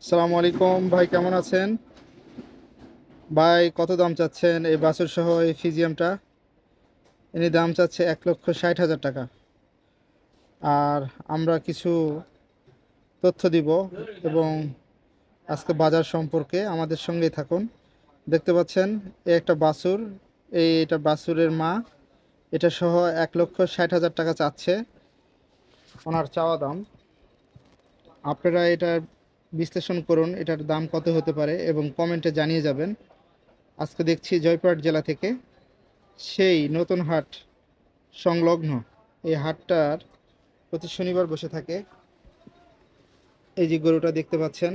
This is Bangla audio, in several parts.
আসসালামু আলাইকুম ভাই, কেমন আছেন? ভাই, কত দাম চাচ্ছেন এই বাছুর সহ এই ফিজিয়ামটা? এর দাম চাচ্ছে 1,60,000 টাকা। আর আমরা কিছু তথ্য দিব এবং আজকে বাজার সম্পর্কে আমাদের সঙ্গেই থাকুন। দেখতে পাচ্ছেন এই একটা বাছুর, এটা বাছুরের মা। এটা সহ 1,60,000 টাকা চাচ্ছে ওনার চাওয়া দাম। আপনারা এটা বিশ্লেষণ করুন, এটার দাম কত হতে পারে এবং কমেন্টে জানিয়ে যাবেন। আজকে দেখছি জয়পুরহাট জেলা থেকে সেই নতুন হাট সংলগ্ন এই হাটটার প্রতি শনিবার বসে থাকে। এই যে গরুটা দেখতে পাচ্ছেন,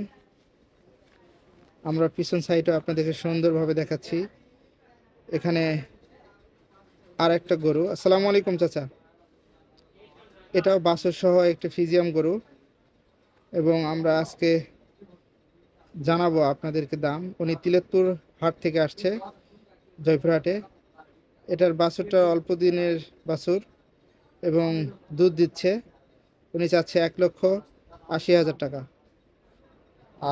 আমরা পিছন সাইডে আপনাদেরকে সুন্দরভাবে দেখাচ্ছি। এখানে আর একটা গরু। আসসালামু আলাইকুম চাচা। এটাও বাছুর সহ একটা ফিজিয়াম গরু এবং আমরা আজকে জানাবো আপনাদেরকে দাম। উনি তিলেতপুর হাট থেকে আসছে জয়পুরহাটে। এটার বাছুরটা অল্প দিনের বাছুর এবং দুধ দিচ্ছে। উনি চাচ্ছে 1,80,000 টাকা।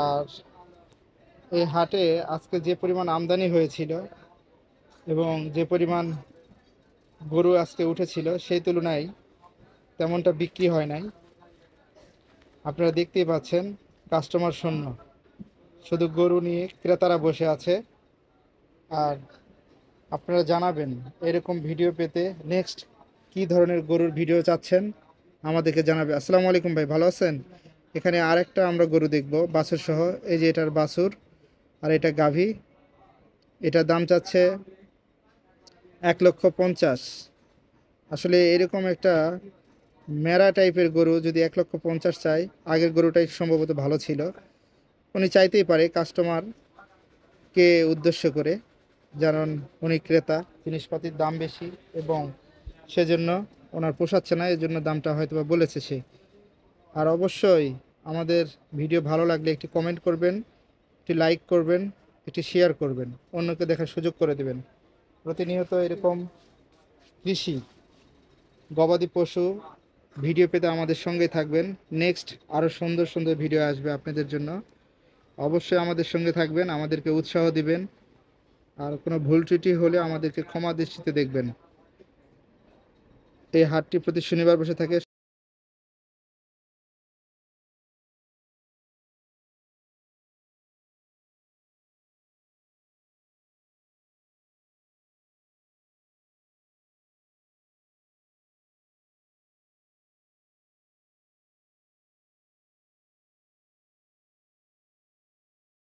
আর এই হাটে আজকে যে পরিমাণ আমদানি হয়েছিল এবং যে পরিমাণ গরু আজকে উঠেছিল সেই তুলনায় তেমনটা বিক্রি হয় নাই। আপনারা দেখতেই পাচ্ছেন কাস্টমার শূন্য, শুধু গরু নিয়ে ক্রেতারা বসে আছে। আর আপনারা জানাবেন এরকম ভিডিও পেতে নেক্সট কি ধরনের গরুর ভিডিও চাচ্ছেন আমাদেরকে জানাবে। আসসালামু আলাইকুম ভাই, ভালো আছেন? এখানে আরেকটা আমরা গরু দেখব বাছুর সহ। এই যে এটার বাছুর আর এটা গাভী। এটার দাম চাচ্ছে 1,50,000। আসলে এরকম একটা মেরা টাইপের গরু যদি 1,50,000 চাই, আগের গরুটাই সম্ভবত ভালো ছিল। উনি চাইতেই পারে কাস্টমারকে উদ্দেশ্য করে, কারণ উনি ক্রেতা, জিনিসপাতির দাম বেশি এবং সেজন্য ওনার পোষাচ্ছে না, এজন্য দামটা হয়তো বা বলেছে সে। আর অবশ্যই আমাদের ভিডিও ভালো লাগলে একটি কমেন্ট করবেন, একটি লাইক করবেন, একটি শেয়ার করবেন, অন্যকে দেখার সুযোগ করে দেবেন। প্রতিনিয়ত এরকম কৃষি, গবাদি পশু ভিডিও পেতে আমাদের সঙ্গেই থাকবেন। নেক্সট আরও সুন্দর সুন্দর ভিডিও আসবে আপনাদের জন্য। অবশ্যই আমাদের সঙ্গে থাকবেন, আমাদেরকে উৎসাহ দিবেন। আর কোনো ভুল ত্রুটি হলে আমাদেরকে ক্ষমা দৃষ্টিতে দেখবেন। এই হাটটি প্রতি শনিবার বসে থাকে।